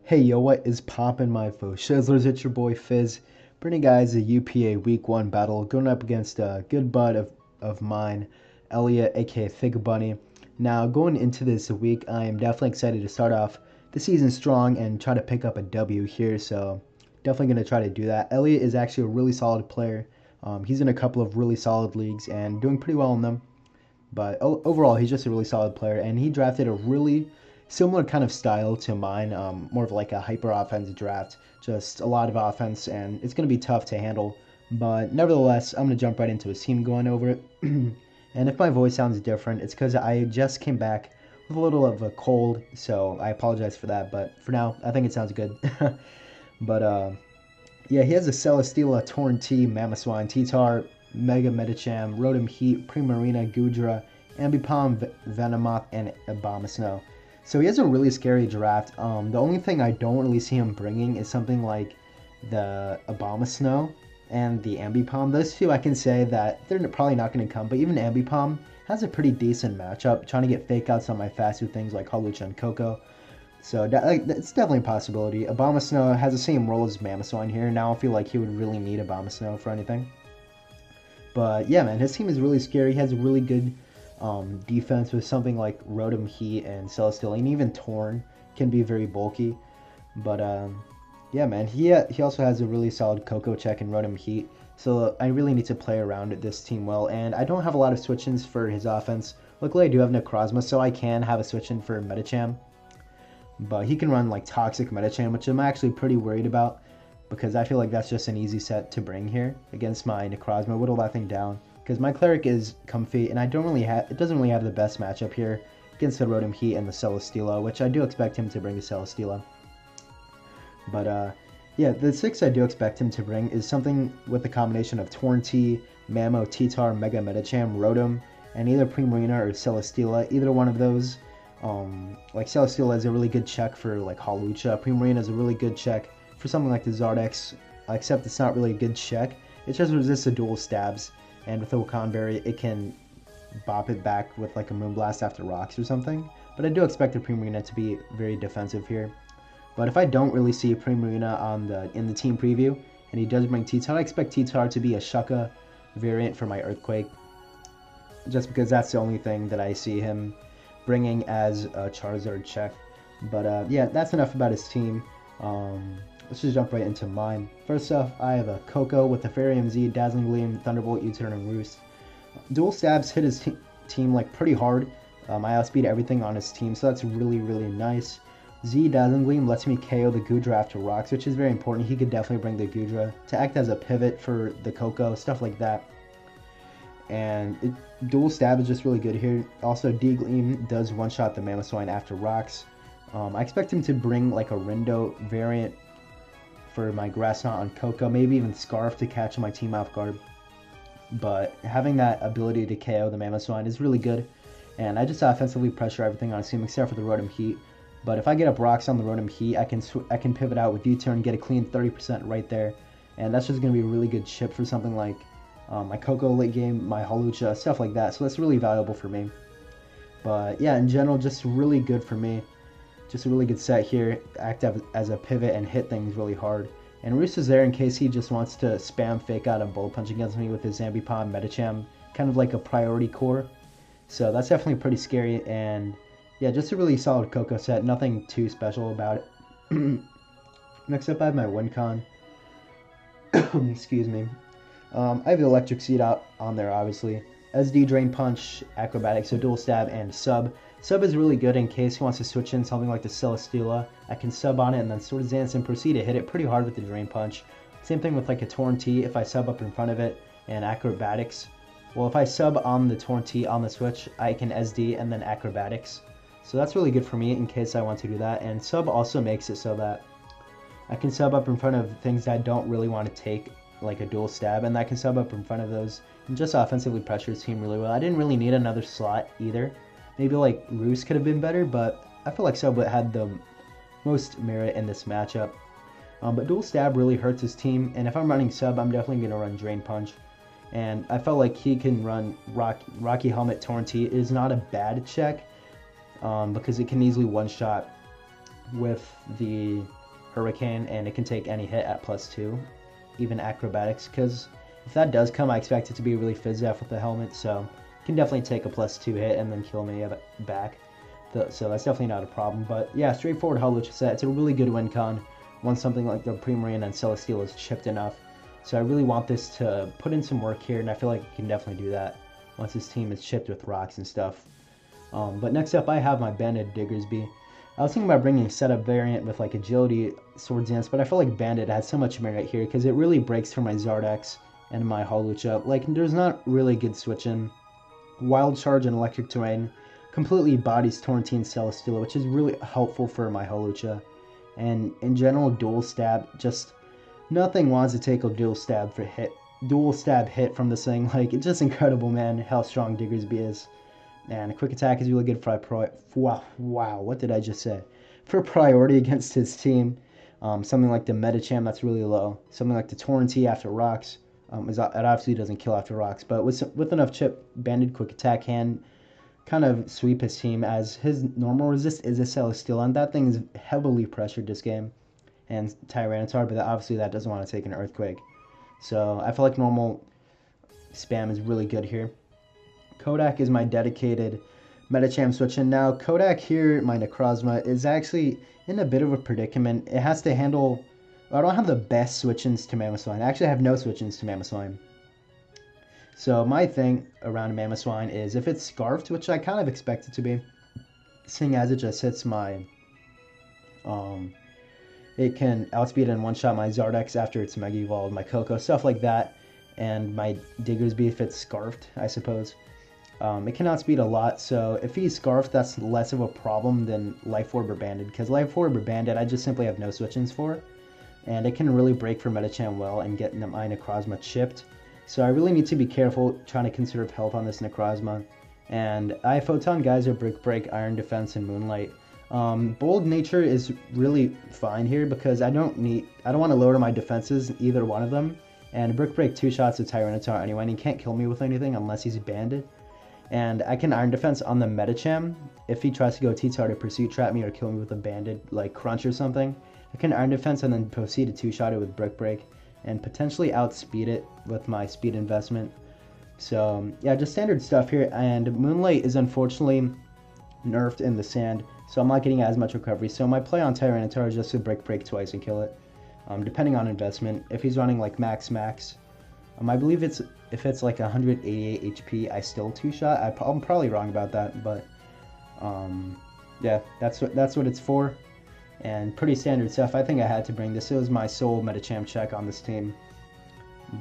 Hey yo, what is poppin' my foes? Shizzlers, it's your boy Fizz. Bringing guys a UPA Week 1 battle, going up against a good bud of mine, Elliot, aka thiccbunny. Now, going into this week, I am definitely excited to start off the season strong and try to pick up a W here, so definitely going to try to do that. Elliot is actually a really solid player. He's in a couple of really solid leagues and doing pretty well in them. But overall, he's just a really solid player, and he drafted a really similar kind of style to mine, more of like a hyper offense draft, just a lot of offense, and it's going to be tough to handle. But nevertheless, I'm going to jump right into his team going over it. And if my voice sounds different, it's because I just came back with a little of a cold, so I apologize for that. But for now, I think it sounds good. But yeah, he has a Celesteela, Torn T, Mamoswine, T-Tar, Mega Medicham, Rotom Heat, Primarina, Gudra, Ambipom, Venomoth, and Abomasnow. So he has a really scary draft. The only thing I don't really see him bringing is something like the Abomasnow and the Ambipom. Those two I can say that they're probably not going to come, but even Ambipom has a pretty decent matchup, trying to get fake outs on my faster things like Hawlucha and Koko. So it's definitely a possibility. Abomasnow has the same role as Mamoswine here. Now I feel like he would really need Abomasnow for anything. But yeah, man, his team is really scary. He has really good defense with something like Rotom Heat and Celesteela, and even Torn can be very bulky. But yeah, man, he also has a really solid Koko check and Rotom Heat. So I really need to play around this team well, and I don't have a lot of switch-ins for his offense. Luckily, I do have Necrozma, so I can have a switch-in for Medicham. But he can run like Toxic Medicham, which I'm actually pretty worried about, because I feel like that's just an easy set to bring here against my Necrozma. Whittle that thing down, because my Cleric is comfy, and it doesn't really have the best matchup here against the Rotom Heat and the Celesteela, which I do expect him to bring a Celesteela. But yeah, the 6 I do expect him to bring is something with the combination of Torn T, Mamo, T-Tar, Mega Medicham, Rotom, and either Primarina or Celesteela. Either one of those. Like Celesteela is a really good check for like Hawlucha. Primarina is a really good check for something like the Zardex, except it's not really a good check. It just resists the dual stabs, and with the Wakanberry, it can bop it back with like a Moonblast after rocks or something. But I do expect the Primarina to be very defensive here. But if I don't really see Primarina in the team preview, and he does bring T-Tar, I expect T-Tar to be a Shucka variant for my Earthquake, just because that's the only thing that I see him bringing as a Charizard check. But yeah, that's enough about his team. Let's just jump right into mine. First off, I have a Koko with the Fairy MZ, Dazzling Gleam, Thunderbolt, U-Turn, and Roost. Dual stabs hit his team like pretty hard. I outspeed everything on his team, so that's really, really nice. Z Dazzling Gleam lets me KO the Gudra after rocks, which is very important. He could definitely bring the Gudra to act as a pivot for the Koko, stuff like that. And dual stab is just really good here. Also, D-Gleam does one-shot the Mamoswine after rocks. I expect him to bring like a Rindo variant for my Grass Knot on Koko, maybe even Scarf to catch my team off guard. But having that ability to KO the Mamoswine is really good. And I just offensively pressure everything on his team except for the Rotom Heat. But if I get up rocks on the Rotom Heat, I can pivot out with U-Turn, get a clean 30% right there. And that's just going to be a really good chip for something like my Koko late game, my Hawlucha, stuff like that. So that's really valuable for me. But yeah, in general, just really good for me. Just a really good set here. Act as a pivot and hit things really hard. And Roost is there in case he just wants to spam fake out and bullet punch against me with his Ambipom Medicham. Kind of like a priority core. So that's definitely pretty scary. And yeah, just a really solid Koko set. Nothing too special about it. Next up, I have my Wincon. Excuse me. I have the Electric Seed out on there, obviously. SD, Drain Punch, Acrobatics, so Dual Stab, and Sub. Sub is really good in case he wants to switch in something like the Celesteela. I can sub on it and then Sword Dance and proceed to hit it pretty hard with the Drain Punch. Same thing with like a Torn T if I sub up in front of it, and Acrobatics. Well, if I sub on the Torn T on the switch, I can SD and then Acrobatics. So that's really good for me in case I want to do that. And Sub also makes it so that I can sub up in front of things that I don't really want to take, like a Dual Stab, and I can sub up in front of those and just offensively pressure his team really well. I didn't really need another slot either. Maybe like Roost could have been better, but I feel like Sub had the most merit in this matchup. But Dual Stab really hurts his team, and if I'm running Sub, I'm definitely going to run Drain Punch. And I felt like he can run Rocky Helmet Torn T. It is not a bad check, because it can easily one-shot with the Hurricane, and it can take any hit at +2, even acrobatics, because if that does come, I expect it to be really fizz-off with the helmet, so it can definitely take a +2 hit and then kill me back. So that's definitely not a problem. But yeah, straightforward Hawlucha set. It's a really good win con once something like the Primarina and Celesteela is chipped enough. So I really want this to put in some work here, and I feel like it can definitely do that once this team is chipped with rocks and stuff. But next up, I have my Banded Diggersby. I was thinking about bringing setup variant with like Agility Swords Dance, but I feel like Banded has so much merit here because it really breaks for my Zardex and my Hawlucha. Like, there's not really good switching. Wild Charge and Electric Terrain completely bodies Torrentine Celesteela, which is really helpful for my Hawlucha. And in general, Dual Stab, just nothing wants to take a Dual Stab hit from this thing. Like, it's just incredible, man, how strong Diggersby is. And a Quick Attack is really good for wow, what did I just say? For priority against his team. Something like the Medicham, that's really low. Something like the Torrentine after rocks. It obviously doesn't kill after rocks, but with enough chip, Banded Quick Attack can kind of sweep his team, as his normal resist is a Celesteela, and that thing is heavily pressured this game, and Tyranitar, but obviously that doesn't want to take an Earthquake. So I feel like normal spam is really good here. Kodak is my dedicated Medicham switch, and now Kodak here, my Necrozma, is actually in a bit of a predicament. It has to handle... I don't have the best switch-ins to Mamoswine. I actually have no switch-ins to Mamoswine. So my thing around Mamoswine is if it's Scarfed, which I kind of expect it to be, seeing as it just hits my... it can outspeed and one-shot my Zardex after it's Mega Evolved, my Koko, stuff like that, and my Diggersby if it's Scarfed, I suppose. It can outspeed a lot, so if he's Scarfed, that's less of a problem than Life Orb or Banded, because Life Orb or Banded I just simply have no switch-ins for, and it can really break for Medicham well and get my Necrozma chipped. So I really need to be careful trying to conserve health on this Necrozma. And I have Photon Geyser, Brick Break, Iron Defense, and Moonlight. Bold Nature is really fine here because I don't want to lower my defenses, either one of them. And Brick Break 2 shots at Tyranitar anyway, and he can't kill me with anything unless he's Banded. And I can Iron Defense on the Medicham. If he tries to go T-Tar to Pursuit Trap me or kill me with a Banded, like Crunch or something, I can Iron Defense and then proceed to 2-shot it with Brick Break and potentially outspeed it with my speed investment. So yeah, just standard stuff here, and Moonlight is unfortunately nerfed in the sand, so I'm not getting as much recovery. So my play on Tyranitar is just to Brick Break twice and kill it, depending on investment. If he's running like max, I believe if it's like 188 HP, I still 2-shot. I'm probably wrong about that, but yeah, that's what it's for. And pretty standard stuff. I think I had to bring this. It was my sole Medicham check on this team.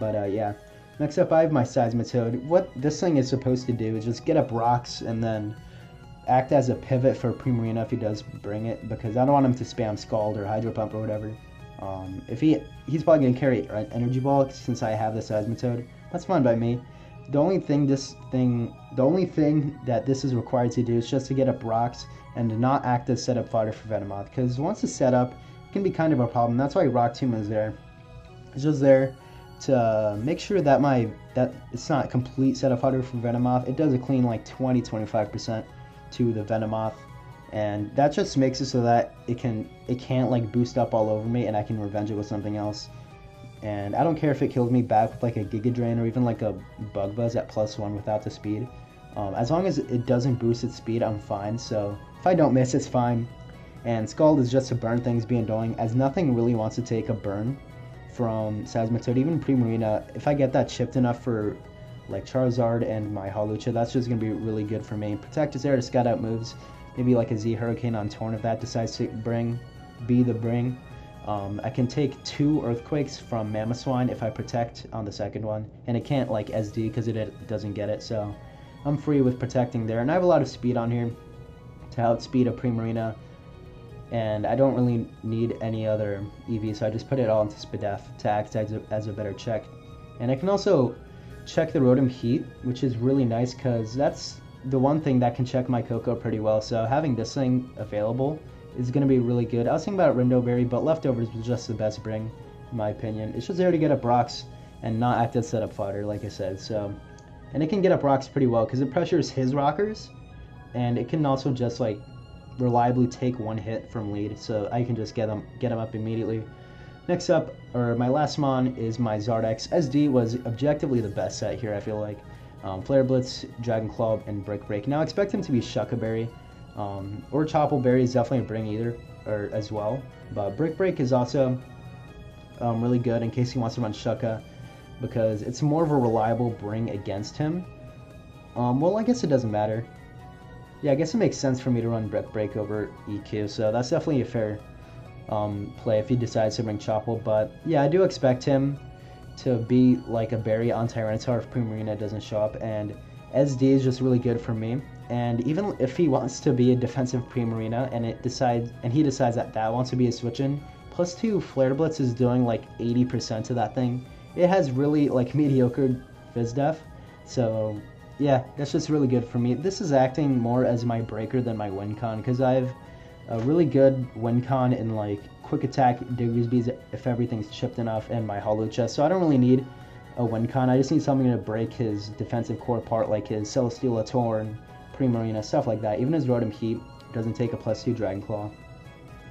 But yeah. Next up, I have my Seismitoad. What this thing is supposed to do is just get up rocks and then act as a pivot for Primarina if he does bring it, because I don't want him to spam Scald or Hydro Pump or whatever. If he's probably going to carry Energy Ball since I have the Seismitoad. That's fine by me. The only thing that this is required to do is just to get up rocks and to not act as setup fodder for Venomoth, because once it's set up, it can be kind of a problem. That's why Rock Tomb is there. It's just there to make sure that it's not complete setup fodder for Venomoth. It does a clean like 20-25% to the Venomoth, and that just makes it so that it can't like boost up all over me and I can revenge it with something else. And I don't care if it kills me back with like a Giga Drain or even like a Bug Buzz at +1 without the speed. As long as it doesn't boost its speed, I'm fine. So if I don't miss, it's fine. And Scald is just to burn things, be annoying, as nothing really wants to take a burn from Seismitoad. Even Primarina, if I get that chipped enough for like Charizard and my Hawlucha, that's just going to be really good for me. Protect is there to scout out moves. Maybe like a Z Hurricane on Torn if that decides to be the bring. I can take 2 Earthquakes from Mamoswine if I protect on the second one, and it can't like SD because it doesn't get it, so I'm free with protecting there. And I have a lot of speed on here to outspeed a Primarina, and I don't really need any other EV, so I just put it all into Spadef to act as a better check. And I can also check the Rotom Heat, which is really nice because that's the one thing that can check my Koko pretty well, so having this thing available is going to be really good. I was thinking about Rindoberry, but Leftovers was just the best bring, in my opinion. It's just there to get up rocks and not act as setup fodder, like I said. So, and it can get up rocks pretty well because it pressures his rockers, and it can also just like reliably take one hit from lead, so I can just get him up immediately. Next up, or my last mon, is my Zardex. SD was objectively the best set here, I feel like. Flare Blitz, Dragon Claw, and Brick Break. Now I expect him to be Shucka Berry, or Chopple Berry is definitely a bring either, or as well. But Brick Break is also really good in case he wants to run Shucka, because it's more of a reliable bring against him. Well, I guess it doesn't matter. Yeah, I guess it makes sense for me to run Brick Break over EQ, so that's definitely a fair play if he decides to bring Chopple. But yeah, I do expect him to be like a berry on Tyranitar if Primarina doesn't show up, and SD is just really good for me. And even if he wants to be a defensive Primarina and he decides that wants to be a switch-in, +2 Flare Blitz is doing like 80% of that thing. It has really like mediocre Fizz Def, so yeah, that's just really good for me. This is acting more as my breaker than my win con, because I have a really good win con in like quick attack, Diggersby's if everything's chipped enough, and my hollow chest, so I don't really need a win con. I just need something to break his defensive core apart, like his Celesteela Torn, Primarina, stuff like that. Even his Rotom Heat doesn't take a +2 Dragon Claw.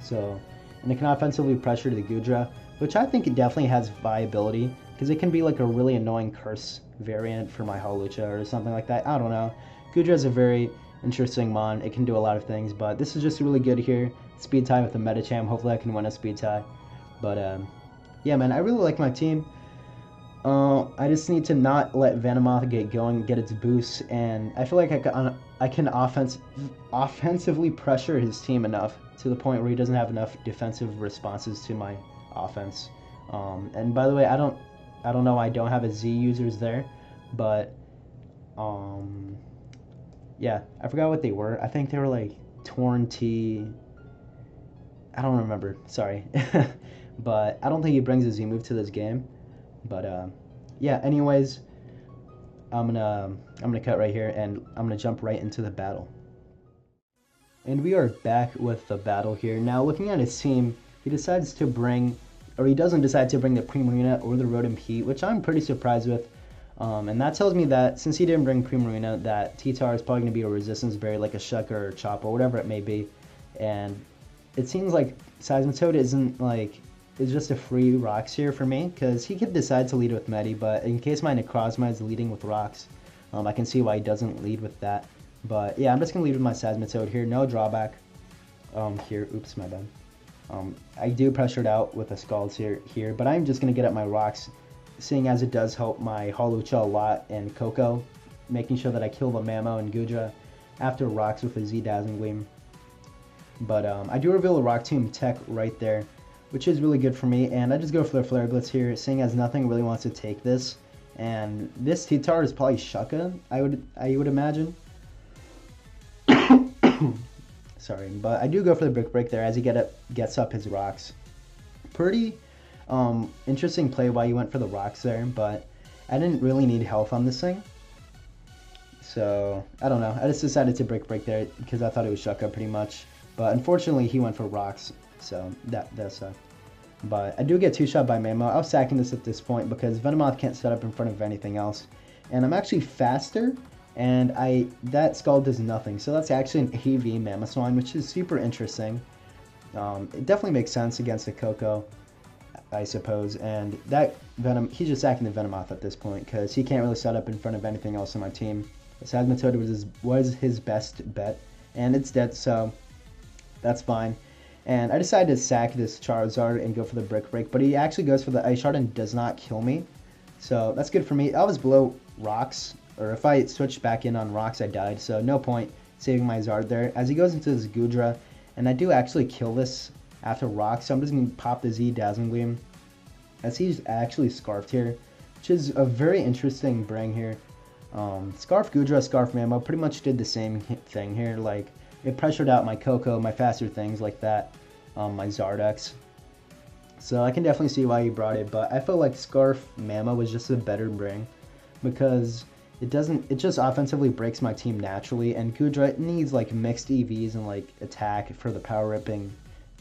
So, and it can offensively pressure the Goodra, which I think it definitely has viability, because it can be like a really annoying curse variant for my Hawlucha or something like that. I don't know. Goodra is a very interesting mon. It can do a lot of things, but this is just really good here. Speed tie with the Medicham. Hopefully I can win a speed tie. But yeah, man, I really like my team. I just need to not let Venomoth get going, get its boost, and I feel like I can offensively pressure his team enough to the point where he doesn't have enough defensive responses to my offense. And by the way, I don't know why I don't have a Z users there, but yeah, I forgot what they were. I think they were like Torn T. I don't remember. Sorry, but I don't think he brings a Z move to this game. But yeah. Anyways, I'm gonna cut right here, and I'm gonna jump right into the battle. And we are back with the battle here. Now, looking at his team, he decides to bring, or he doesn't decide to bring the Primarina or the Rotom Heat, which I'm pretty surprised with. And that tells me that since he didn't bring Primarina, that T-Tar is probably going to be a resistance berry like a Shucker or Chop or whatever it may be. And it seems like Seismitoad is just a free rocks here for me, because he could decide to lead with Medi, but in case my Necrozma is leading with rocks, I can see why he doesn't lead with that. But yeah, I'm just going to lead with my Seismitoad here, no drawback here. Oops, my bad. I do pressure it out with a Scalds here, but I'm just going to get at my rocks, seeing as it does help my Hawlucha a lot and Coco, making sure that I kill the Mamo and Goodra after rocks with a Z Dazzling Gleam. But I do reveal a Rock Tomb tech right there, which is really good for me, and I just go for the Flare Blitz here, seeing as nothing really wants to take this. And this T-Tar is probably Shucka, I would imagine. Sorry, but I do go for the Brick Break there as he gets up his rocks. Pretty interesting play why you went for the rocks there, but I didn't really need health on this thing. So, I don't know. I just decided to Brick Break there because I thought it was Shucka pretty much. But unfortunately, he went for rocks, so that sucked. But I do get two-shot by Mamo. I was sacking this at this point because Venomoth can't set up in front of anything else. And I'm actually faster, and that Scald does nothing. So that's actually an AV Mamoswine, which is super interesting. It definitely makes sense against a Coco, I suppose. And that he's just sacking the Venomoth at this point because he can't really set up in front of anything else on my team. Seismitoad was his best bet, and it's dead, so that's fine. And I decided to sack this Charizard and go for the Brick Break, but he actually goes for the Ice Shard and does not kill me. So that's good for me. I was below rocks, or if I switched back in on rocks, I died. So no point saving my Zard there. As he goes into this Goodra, and I do actually kill this after rocks, so I'm just going to pop the Z Dazzling Gleam. As he's actually Scarfed here, which is a very interesting bring here. Scarf Goodra, Scarf Mamo pretty much did the same thing here. Like, it pressured out my Coco, my faster things like that, my Zardex. So I can definitely see why he brought it, but I feel like Scarf Mamo was just a better bring because it just offensively breaks my team naturally, and Goodra needs like mixed EVs and like attack for the power ripping,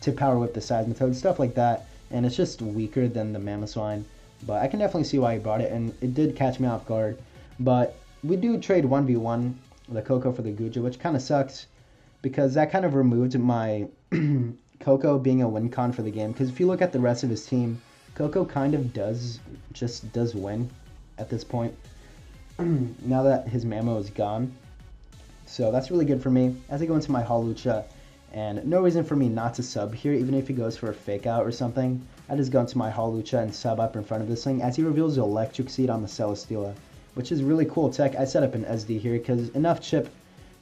to power whip the Seismitoad, stuff like that, and it's just weaker than the Mamoswine. But I can definitely see why he brought it, and it did catch me off guard. But we do trade 1v1 the Coco for the Goodra, which kind of sucks because that kind of removed my Coco being a win con for the game. Because if you look at the rest of his team, Coco kind of does win at this point. Now that his Mamo is gone. So that's really good for me. As I go into my Hawlucha, and no reason for me not to sub here, even if he goes for a fake out or something. I just go into my Hawlucha and sub up in front of this thing as he reveals the Electric Seed on the Celesteela, which is really cool tech. I set up an SD here because enough chip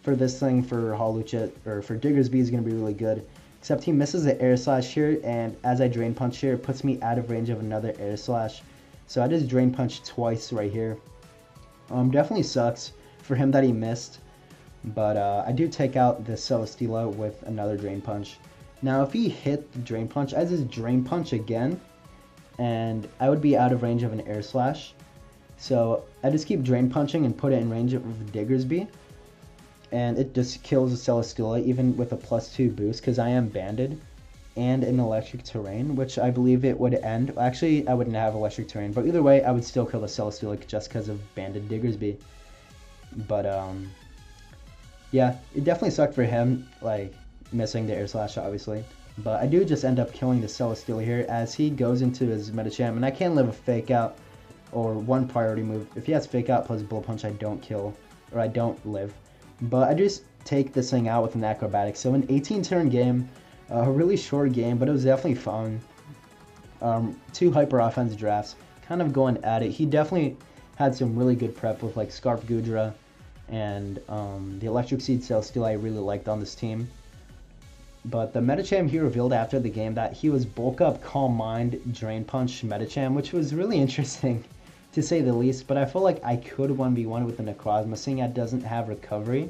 for this thing for Hawlucha, or for Diggersby, is going to be really good. Except he misses the Air Slash here, and as I Drain Punch here, it puts me out of range of another Air Slash. So I just Drain Punch twice right here. Definitely sucks for him that he missed. But I do take out the Celesteela with another Drain Punch. Now if he hit the Drain Punch, I just Drain Punch again, and I would be out of range of an Air Slash. So I just keep Drain Punching and put it in range of Diggersby. And it just kills the Celesteela even with a +2 boost because I am banded and in electric terrain, which I believe it would end. Actually, I wouldn't have electric terrain, but either way, I would still kill the Celesteela just because of banded Diggersby. But yeah, it definitely sucked for him, like missing the Air Slash, obviously. But I do just end up killing the Celesteela here as he goes into his Medicham, and I can't live a fake out or one priority move. If he has fake out plus Bullet Punch, I don't kill, or I don't live. But I just take this thing out with an acrobatic. So an 18-turn game, a really short game, but it was definitely fun. 2 hyper offense drafts, kind of going at it. He definitely had some really good prep with like Scarf Gudra and the Electric Seed Celesteela I really liked on this team. But the Medicham, he revealed after the game that he was Bulk Up, Calm Mind, Drain Punch Medicham, which was really interesting to say the least. But I feel like I could 1v1 with the Necrozma, seeing it doesn't have recovery.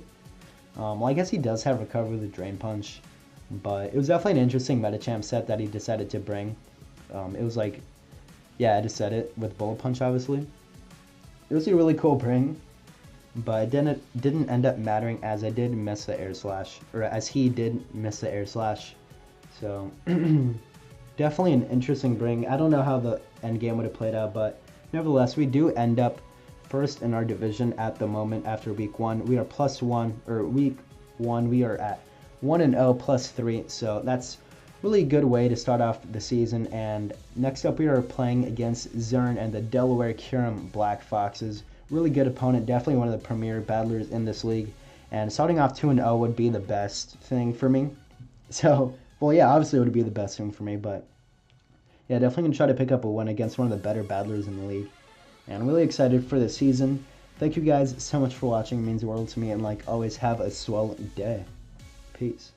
Well, I guess he does have recovery with the Drain Punch. But it was definitely an interesting Medicham set that he decided to bring. It was like, yeah, I just said it, with Bullet Punch, obviously. It was a really cool bring, but it didn't end up mattering as I did miss the Air Slash, or as he did miss the Air Slash. So, definitely an interesting bring. I don't know how the end game would have played out, but nevertheless, we do end up first in our division at the moment after week 1. We are +1, or week 1, we are at 1-0 +3, so that's really good way to start off the season. And next up, we are playing against Zern and the Delaware Kyurem Black Foxes. Really good opponent, definitely one of the premier battlers in this league. And starting off 2-0 would be the best thing for me. So, well, yeah, obviously it would be the best thing for me, but yeah, definitely going to try to pick up a win against one of the better battlers in the league. And I'm really excited for the season. Thank you guys so much for watching. It means the world to me. And like always, have a swell day. Peace.